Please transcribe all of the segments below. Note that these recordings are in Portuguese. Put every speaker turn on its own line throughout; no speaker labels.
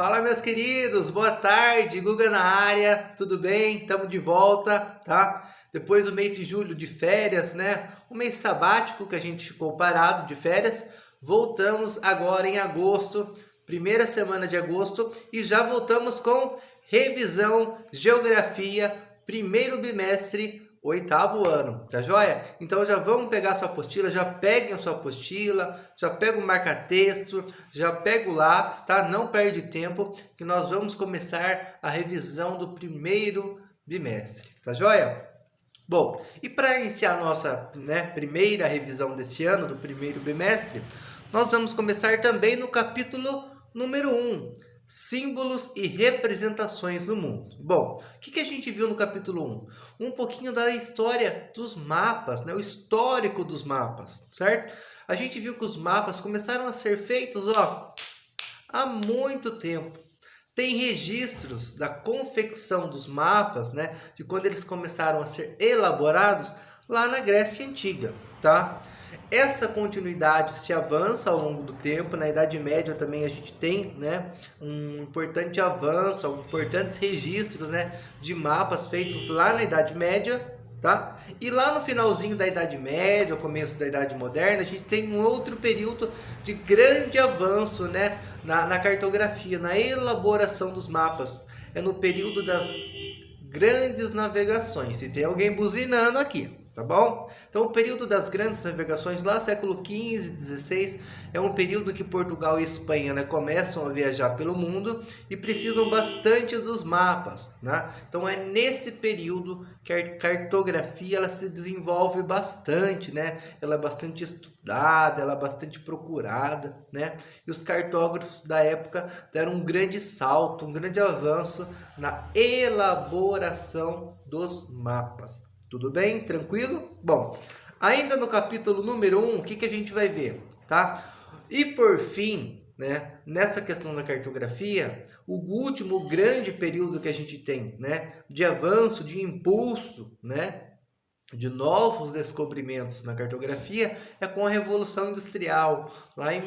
Fala, meus queridos, boa tarde, Guga na área, tudo bem? Estamos de volta, tá? Depois do mês de julho de férias, né? Um mês sabático que a gente ficou parado de férias, voltamos agora em agosto, primeira semana de agosto, e já voltamos com revisão, geografia, primeiro bimestre, oitavo ano, tá joia? Então já vamos pegar sua apostila, já peguem a sua apostila, já pega o marca-texto, já pega o lápis, tá? Não perde tempo, que nós vamos começar a revisão do primeiro bimestre, tá joia? Bom, e para iniciar a nossa, primeira revisão desse ano, do primeiro bimestre, nós vamos começar também no capítulo número 1, símbolos e representações no mundo. Bom, o que a gente viu no capítulo 1? Um pouquinho da história dos mapas, né? O histórico dos mapas, certo? A gente viu que os mapas começaram a ser feitos, há muito tempo. Tem registros da confecção dos mapas, né? De quando eles começaram a ser elaborados lá na Grécia Antiga, tá? Essa continuidade se avança ao longo do tempo. Na Idade Média também a gente tem, né, um importante avanço, importantes registros, né, de mapas feitos lá na Idade Média, tá? E lá no finalzinho da Idade Média, o começo da Idade Moderna, a gente tem um outro período de grande avanço, né, na cartografia, na elaboração dos mapas. É no período das grandes navegações. Se tem alguém buzinando aqui, tá bom? Então, o período das grandes navegações, lá século XV, XVI, é um período que Portugal e Espanha, né, começam a viajar pelo mundo e precisam bastante dos mapas, né? Então, é nesse período que a cartografia ela se desenvolve bastante, né? Ela é bastante estudada, ela é bastante procurada, né? E os cartógrafos da época deram um grande salto, um grande avanço na elaboração dos mapas. Tudo bem? Tranquilo? Bom, ainda no capítulo número 1, o que a gente vai ver, tá? E por fim, né, nessa questão da cartografia, o último grande período que a gente tem, né, de avanço, de impulso, né, de novos descobrimentos na cartografia é com a Revolução Industrial, lá em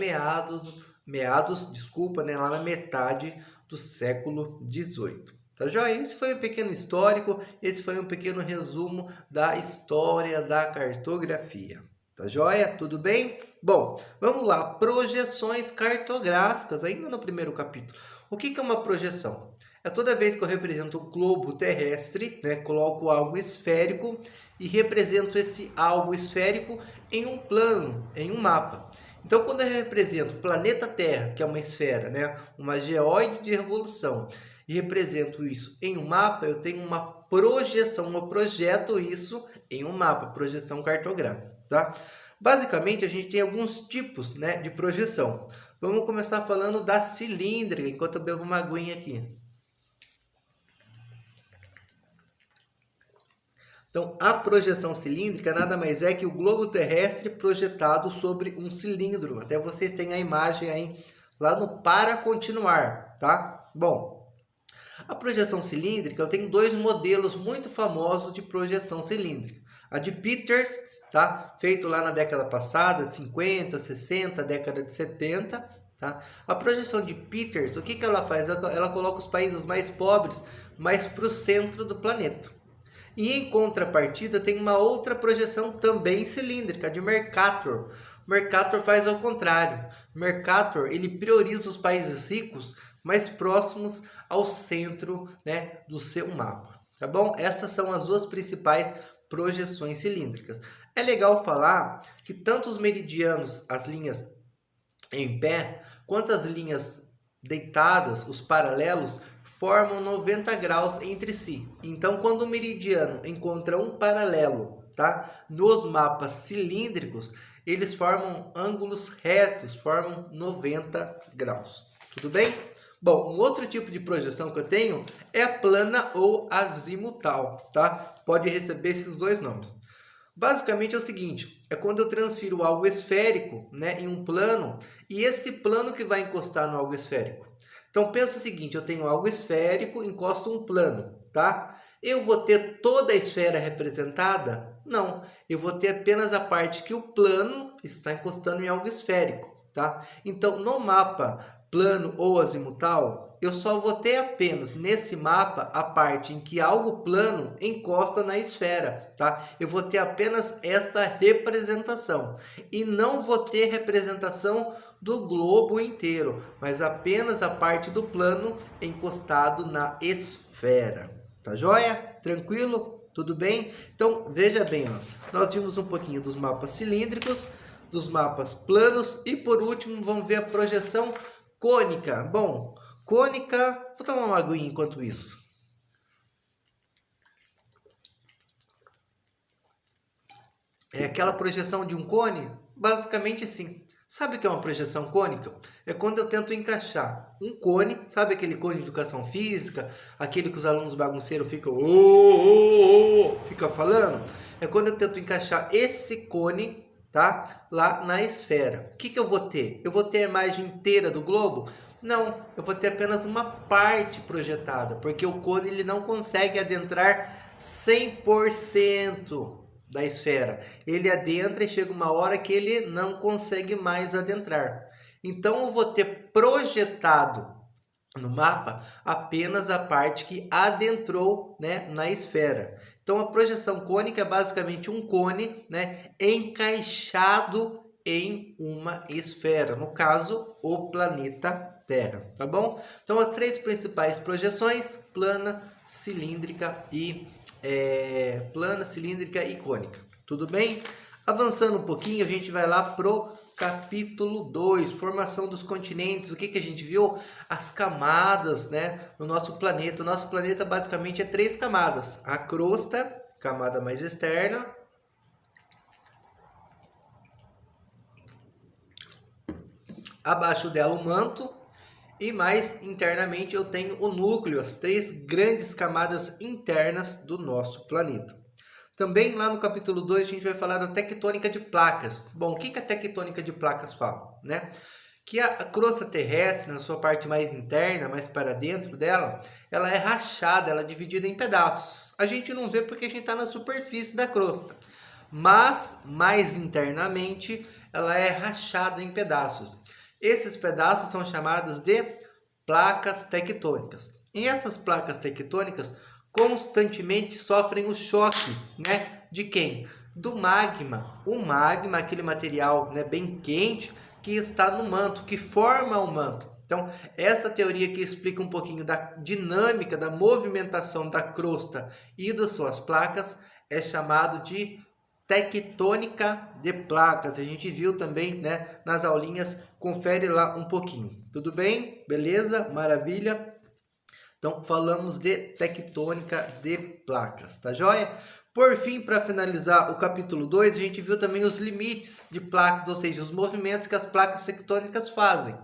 lá na metade do século XVIII. Tá joia? Esse foi um pequeno histórico, esse foi um pequeno resumo da história da cartografia. Tá joia? Tudo bem? Bom, vamos lá. Projeções cartográficas, ainda no primeiro capítulo. O que é uma projeção? É toda vez que eu represento o globo terrestre, né, coloco algo esférico e represento esse algo esférico em um plano, em um mapa. Então, quando eu represento o planeta Terra, que é uma esfera, né, uma geóide de revolução, e represento isso em um mapa, eu tenho uma projeção, eu projeto isso em um mapa, projeção cartográfica, tá? Basicamente, a gente tem alguns tipos, né, de projeção. Vamos começar falando da cilíndrica, enquanto eu bebo uma aguinha aqui. Então, a projeção cilíndrica nada mais é que o globo terrestre projetado sobre um cilindro. Até vocês têm a imagem aí lá no para continuar, tá? Bom, a projeção cilíndrica, eu tenho dois modelos muito famosos de projeção cilíndrica. A de Peters, tá? Feito lá na década passada, de 50, 60, década de 70, tá? A projeção de Peters, o que ela faz? Ela coloca os países mais pobres mais para o centro do planeta. E em contrapartida tem uma outra projeção também cilíndrica, de Mercator. Mercator faz ao contrário. Mercator, ele prioriza os países ricos mais próximos ao centro, né, do seu mapa. Tá bom? Essas são as duas principais projeções cilíndricas. É legal falar que tanto os meridianos, as linhas em pé, quanto as linhas deitadas, os paralelos, formam 90 graus entre si. Então, quando o meridiano encontra um paralelo, tá, nos mapas cilíndricos, eles formam ângulos retos, formam 90 graus. Tudo bem? Bom, um outro tipo de projeção que eu tenho é a plana ou azimutal, tá? Pode receber esses dois nomes. Basicamente é o seguinte, é quando eu transfiro algo esférico, né, em um plano, e esse plano que vai encostar no algo esférico. Então, pensa o seguinte, eu tenho algo esférico, encosto um plano, tá? Eu vou ter toda a esfera representada? Não, eu vou ter apenas a parte que o plano está encostando em algo esférico, tá? Então, no mapa plano ou azimutal, eu só vou ter apenas nesse mapa a parte em que algo plano encosta na esfera, tá? Eu vou ter apenas essa representação e não vou ter representação do globo inteiro, mas apenas a parte do plano encostado na esfera. Tá joia? Tranquilo? Tudo bem? Então, veja bem, ó, nós vimos um pouquinho dos mapas cilíndricos, dos mapas planos e por último vamos ver a projeção cônica. Bom, cônica, vou tomar uma aguinha enquanto isso. É aquela projeção de um cone? Basicamente sim. Sabe o que é uma projeção cônica? É quando eu tento encaixar um cone, sabe aquele cone de educação física, aquele que os alunos bagunceiros ficam fica falando? É quando eu tento encaixar esse cone, tá? Lá na esfera. O que eu vou ter? Eu vou ter a imagem inteira do globo? Não, eu vou ter apenas uma parte projetada, porque o cone ele não consegue adentrar 100% da esfera. Ele adentra e chega uma hora que ele não consegue mais adentrar. Então eu vou ter projetado no mapa apenas a parte que adentrou, né, na esfera. Então a projeção cônica é basicamente um cone, né, encaixado em uma esfera, no caso o planeta Terra, tá bom? Então as três principais projeções: plana, cilíndrica e cônica. Tudo bem? Avançando um pouquinho, a gente vai lá pro capítulo 2, formação dos continentes. O que a gente viu? As camadas, né, no nosso planeta. O nosso planeta basicamente é 3 camadas. A crosta, camada mais externa. Abaixo dela o manto. E mais internamente eu tenho o núcleo, as 3 grandes camadas internas do nosso planeta. Também lá no capítulo 2 a gente vai falar da tectônica de placas. Bom, o que a tectônica de placas fala, né? Que a crosta terrestre, na sua parte mais interna, mais para dentro dela, ela é rachada, ela é dividida em pedaços. A gente não vê porque a gente está na superfície da crosta, mas mais internamente ela é rachada em pedaços. Esses pedaços são chamados de placas tectônicas. E essas placas tectônicas constantemente sofrem o choque, né? De quem? Do magma. O magma, aquele material, né, bem quente que está no manto, que forma o manto. Então, essa teoria que explica um pouquinho da dinâmica, da movimentação da crosta e das suas placas é chamado de tectônica de placas. A gente viu também, né, nas aulinhas, confere lá um pouquinho. Tudo bem? Beleza? Maravilha? Então, falamos de tectônica de placas, tá joia? Por fim, para finalizar o capítulo 2, a gente viu também os limites de placas, ou seja, os movimentos que as placas tectônicas fazem.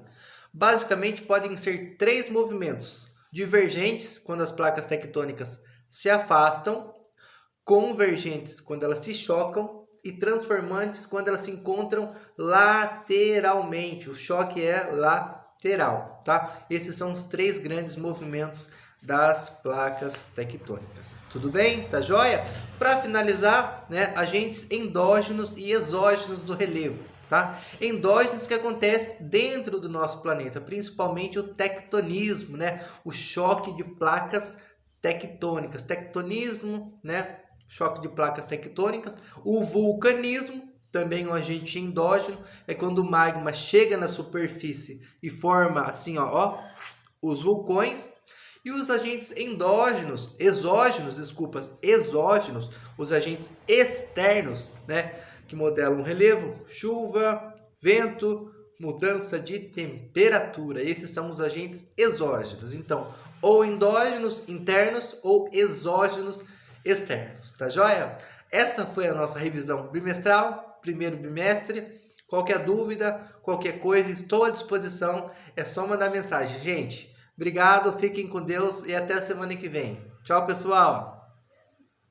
Basicamente, podem ser 3 movimentos: divergentes, quando as placas tectônicas se afastam; convergentes, quando elas se chocam; e transformantes, quando elas se encontram lateralmente. O choque é lateral, tá? Esses são os 3 grandes movimentos das placas tectônicas. Tudo bem? Tá joia? Para finalizar, né, agentes endógenos e exógenos do relevo, tá? Endógenos que acontece dentro do nosso planeta, principalmente o tectonismo, né? O choque de placas tectônicas. Tectonismo, né? Choque de placas tectônicas. O vulcanismo, também um agente endógeno, é quando o magma chega na superfície e forma assim, ó, os vulcões. E os agentes exógenos, os agentes externos, né, que modelam relevo, chuva, vento, mudança de temperatura. Esses são os agentes exógenos. Então, ou endógenos internos ou exógenos externos, tá joia? Essa foi a nossa revisão bimestral, primeiro bimestre. Qualquer dúvida, qualquer coisa, estou à disposição. É só mandar mensagem, gente. Obrigado, fiquem com Deus e até a semana que vem. Tchau, pessoal!